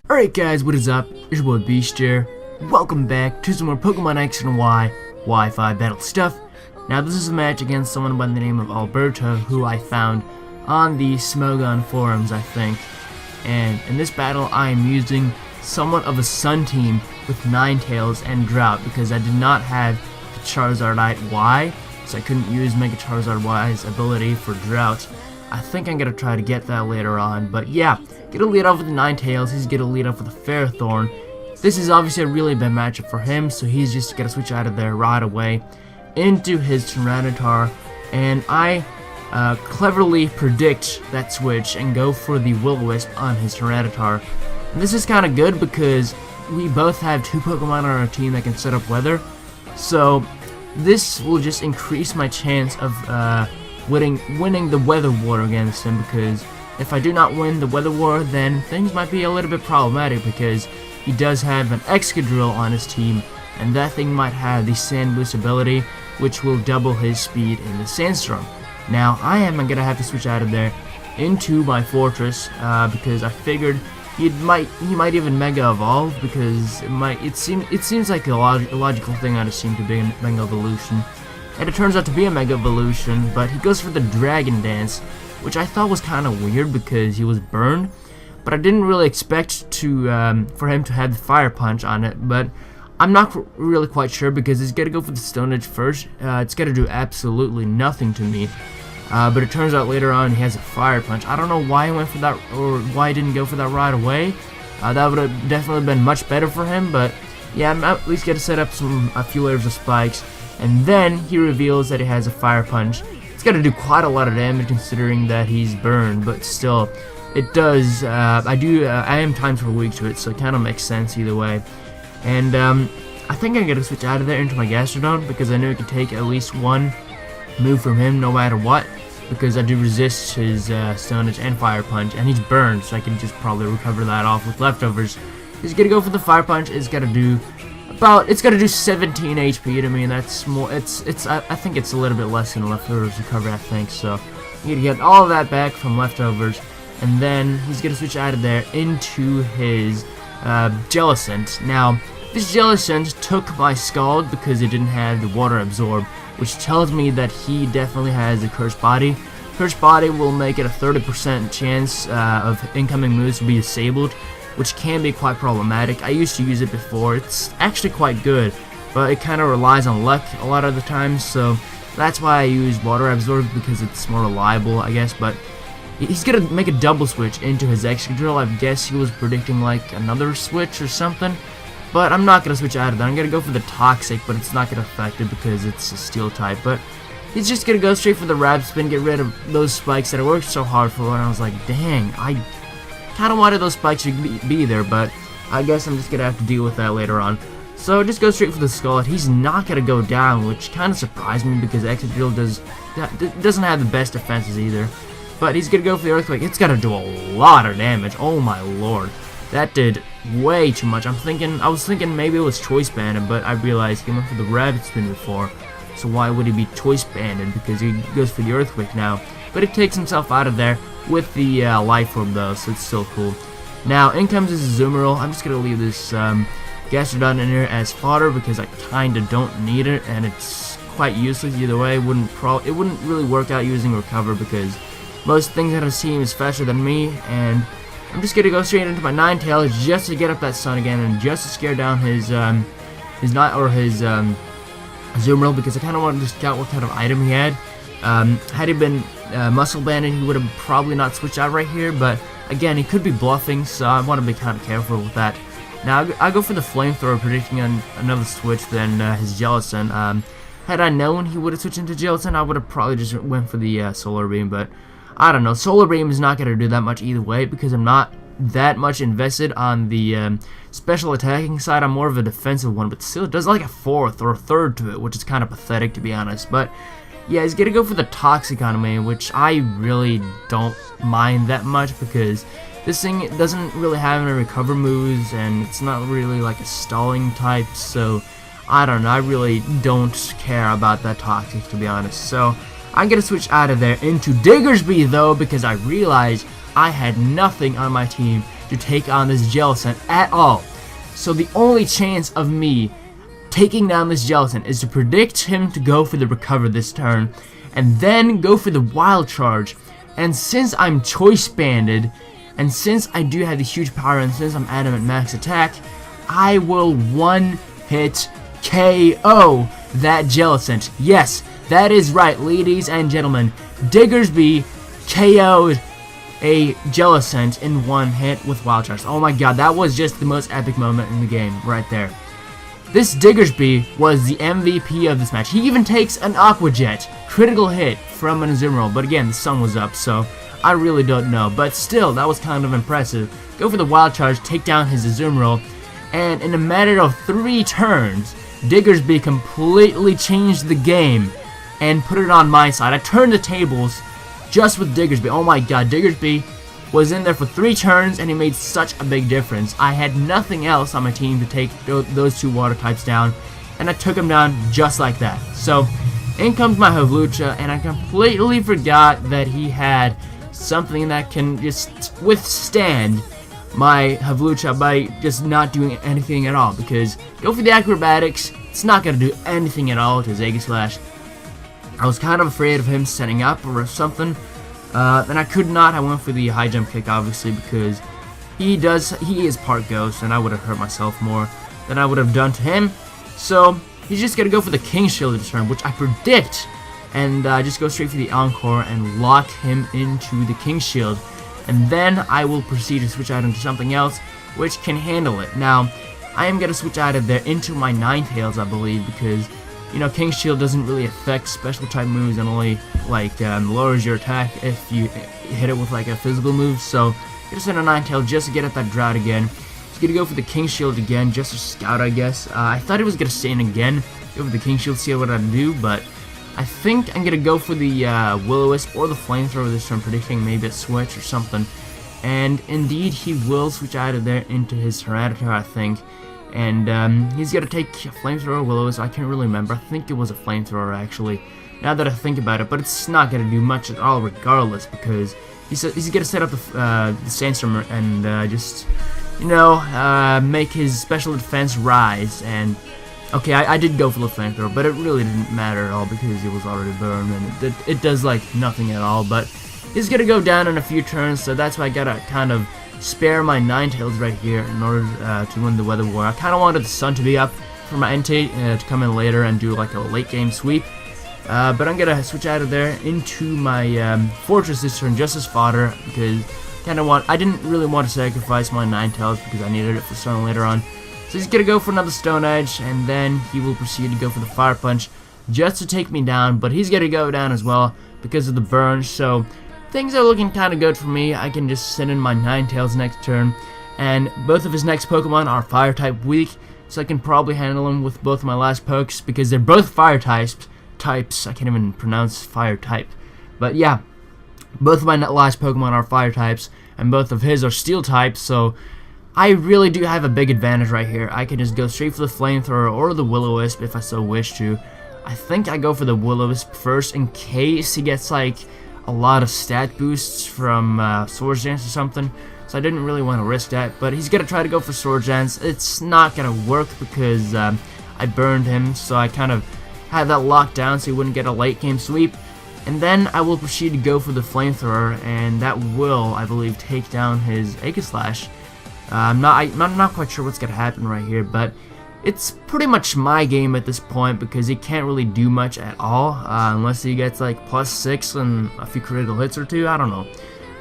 Alright guys, what is up? It's your boy Beast here. Welcome back to some more Pokemon X and Y Wi-Fi battle stuff. Now this is a match against someone by the name of Alberto, who I found on the Smogon forums, I think. And in this battle I am using somewhat of a Sun team with Ninetales and Drought, because I did not have the Charizardite Y, so I couldn't use Mega Charizard Y's ability for Drought. I think I'm gonna try to get that later on, but yeah. Get a lead off with the Ninetales, he's gonna lead off with a Ferrothorn. This is obviously a really bad matchup for him, so he's just gonna switch out of there right away into his Tyranitar, and I cleverly predict that switch and go for the Will-O-Wisp on his Tyranitar. And this is kind of good because we both have two Pokemon on our team that can set up weather, so this will just increase my chance of winning the Weather War against him, because if I do not win the Weather War, then things might be a little bit problematic, because he does have an Excadrill on his team, and that thing might have the Sand Boost ability, which will double his speed in the Sandstorm. Now, I am going to have to switch out of there into my Fortress, because I figured he might even Mega Evolve, because it seems like a logical thing on his team to be a Mega Evolution. And it turns out to be a Mega Evolution, but he goes for the Dragon Dance, which I thought was kind of weird because he was burned, but I didn't really expect for him to have the Fire Punch on it. But I'm not really quite sure, because he's gonna go for the Stone Edge first. It's gonna do absolutely nothing to me, but it turns out later on he has a Fire Punch. I don't know why he went for that, or why he didn't go for that right away. That would have definitely been much better for him, but yeah, I'm at least gonna set up a few layers of spikes, and then he reveals that he has a Fire Punch. It's gonna do quite a lot of damage considering that he's burned, but still, it does. I am times per week to it, so it kind of makes sense either way. And I think I'm gonna switch out of there into my Gastrodon, because I know I can take at least one move from him no matter what, because I do resist his Stone Edge and Fire Punch, and he's burned, so I can just probably recover that off with leftovers. He's gonna go for the Fire Punch. It's gonna do 17 HP to me, and that's more. I think it's a little bit less than leftovers recovery, I think. So you gonna get all of that back from leftovers, and then he's gonna switch out of there into his Jellicent. Now, this Jellicent took my Scald because it didn't have the Water Absorb, which tells me that he definitely has a Cursed Body. Cursed Body will make it a 30% chance of incoming moves to be disabled, which can be quite problematic. I used to use it before. It's actually quite good, but it kind of relies on luck a lot of the times, so that's why I use Water Absorb, because it's more reliable, I guess. But he's gonna make a double switch into his Excadrill. I guess he was predicting like another switch or something, but I'm not gonna switch out of that. I'm gonna go for the Toxic, but it's not gonna affect it because it's a Steel type. But he's just gonna go straight for the Rapid Spin, get rid of those spikes that I worked so hard for, and I was like, dang, I kind of wanted those spikes to be there, but I guess I'm just gonna have to deal with that later on. So just go straight for the Skull. He's not gonna go down, which kind of surprised me, because Excadrill doesn't have the best defenses either. But he's gonna go for the Earthquake. It's gonna do a lot of damage. Oh my lord, that did way too much. I was thinking maybe it was Choice Banded, but I realized he went for the Rapid Spin before. So why would he be Choice Banded? Because he goes for the Earthquake now. But he takes himself out of there with the Life Orb though, so it's still cool. Now in comes his Azumarill. I'm just gonna leave this Gastrodon in here as fodder, because I kinda don't need it, and it's quite useless either way. It wouldn't really work out using Recover, because most things on his team is faster than me, and I'm just gonna go straight into my Ninetales just to get up that Sun again, and just to scare down his Azumarill, because I kind of wanted to scout what kind of item he had. Had he been Muscle Banded, he would have probably not switched out right here, but again, he could be bluffing, so I want to be kind of careful with that. Now, I go for the Flamethrower, predicting another switch than his Jellicent. Had I known he would have switched into Jellicent, I would have probably just went for the Solar Beam, but I don't know. Solar Beam is not going to do that much either way, because I'm not that much invested on the special attacking side. I'm more of a defensive one, but still it does like a fourth or a third to it, which is kind of pathetic, to be honest. But yeah, he's gonna go for the Toxic on me, which I really don't mind that much, because this thing doesn't really have any recover moves, and it's not really like a stalling type, so I don't know, I really don't care about that Toxic, to be honest. So I'm gonna switch out of there into Diggersby though, because I realized I had nothing on my team to take on this Jellicent at all. So the only chance of me taking down this Jellicent is to predict him to go for the recover this turn, and then go for the wild charge. And since I'm choice banded, and since I do have the huge power, and since I'm adamant max attack, I will one-hit KO that Jellicent. Yes, that is right, ladies and gentlemen. Diggersby KO'd a Jellicent in one hit with wild charge. Oh my god, that was just the most epic moment in the game right there. This Diggersby was the MVP of this match. He even takes an Aqua Jet critical hit from an Azumarill, but again, the sun was up, so I really don't know. But still, that was kind of impressive. Go for the wild charge, take down his Azumarill, and in a matter of 3 turns, Diggersby completely changed the game and put it on my side. I turned the tables just with Diggersby. Oh my god, Diggersby was in there for 3 turns and he made such a big difference. I had nothing else on my team to take those 2 water types down, and I took them down just like that. So in comes my Havlucha, and I completely forgot that he had something that can just withstand my Havlucha by just not doing anything at all, because go for the acrobatics, it's not going to do anything at all to Aegislash. I was kind of afraid of him setting up or something, and I could not. I went for the high jump kick, obviously, because he is part ghost, and I would have hurt myself more than I would have done to him. So he's just going to go for the King Shield this turn, which I predict, and just go straight for the Encore and lock him into the King Shield. And then I will proceed to switch out into something else which can handle it. Now, I am going to switch out of there into my Ninetales, I believe, because, you know, King Shield doesn't really affect special type moves and only, like, lowers your attack if you hit it with, like, a physical move. So, just send a Ninetales just to get at that drought again. He's going to go for the King Shield again, just to scout, I guess. I thought he was going to stay in again, go for the King Shield, see what I'd do, but I think I'm going to go for the Will-O-Wisp or the Flamethrower this turn, predicting maybe a switch or something. And indeed, he will switch out of there into his Tyranitar, I think. And he's going to take Flamethrower or Will-O-Wisp. I can't really remember. I think it was a Flamethrower, actually, now that I think about it. But it's not going to do much at all regardless, because he's going to set up the Sandstorm and just, you know, make his special defense rise. And okay, I did go for the Flamethrower, but it really didn't matter at all because it was already burned, and it does, like, nothing at all. But he's going to go down in a few turns, so that's why I got to kind of spare my Ninetales right here in order to win the Weather War. I kind of wanted the sun to be up for my Entei to come in later and do, like, a late game sweep. But I'm going to switch out of there into my Fortress this turn just as fodder, because I didn't really want to sacrifice my Ninetales because I needed it for sun later on. So he's going to go for another Stone Edge, and then he will proceed to go for the Fire Punch just to take me down, but he's going to go down as well because of the burn. So things are looking kind of good for me. I can just send in my Ninetales next turn, and both of his next Pokemon are Fire type weak, so I can probably handle him with both of my last pokes because they're both Fire types. I can't even pronounce Fire type. But yeah, both of my last Pokemon are Fire types, and both of his are Steel types, so I really do have a big advantage right here. I can just go straight for the Flamethrower or the Will-O-Wisp if I so wish to. I think I go for the Will-O-Wisp first in case he gets, like, a lot of stat boosts from Swords Dance or something. So I didn't really want to risk that, but he's going to try to go for Swords Dance. It's not going to work because I burned him, so I kind of had that locked down so he wouldn't get a late game sweep. And then I will proceed to go for the Flamethrower, and that will, I believe, take down his Aegislash. I'm not quite sure what's going to happen right here, but it's pretty much my game at this point because he can't really do much at all unless he gets like +6 and a few critical hits or 2. I don't know.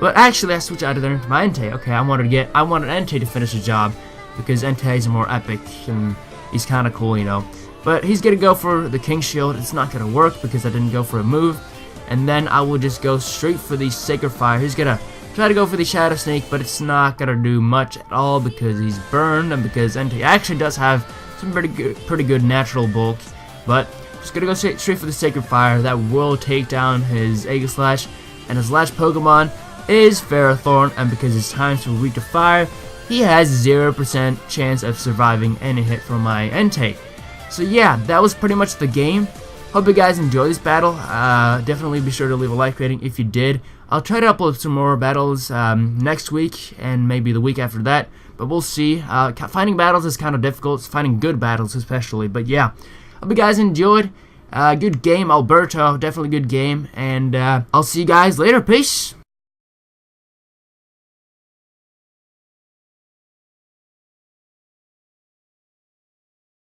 But actually, I switched out of there into my Entei. Okay, I wanted Entei to finish the job because Entei is more epic and he's kind of cool, you know. But he's going to go for the King Shield. It's not going to work because I didn't go for a move. And then I will just go straight for the Sacred Fire. He's going to try to go for the Shadow Snake, but it's not going to do much at all because he's burned and because Entei actually does have some pretty good natural bulk. But just going to go straight for the Sacred Fire. That will take down his Aegislash. And his last Pokemon is Ferrothorn, and because his times are weak to fire, he has 0% chance of surviving any hit from my Entei. So yeah, that was pretty much the game. Hope you guys enjoy this battle. Definitely be sure to leave a like rating if you did. I'll try to upload some more battles next week and maybe the week after that, but we'll see. Finding battles is kind of difficult, finding good battles especially, but yeah. Hope you guys enjoyed. Good game, Alberto. Definitely good game, and I'll see you guys later. Peace.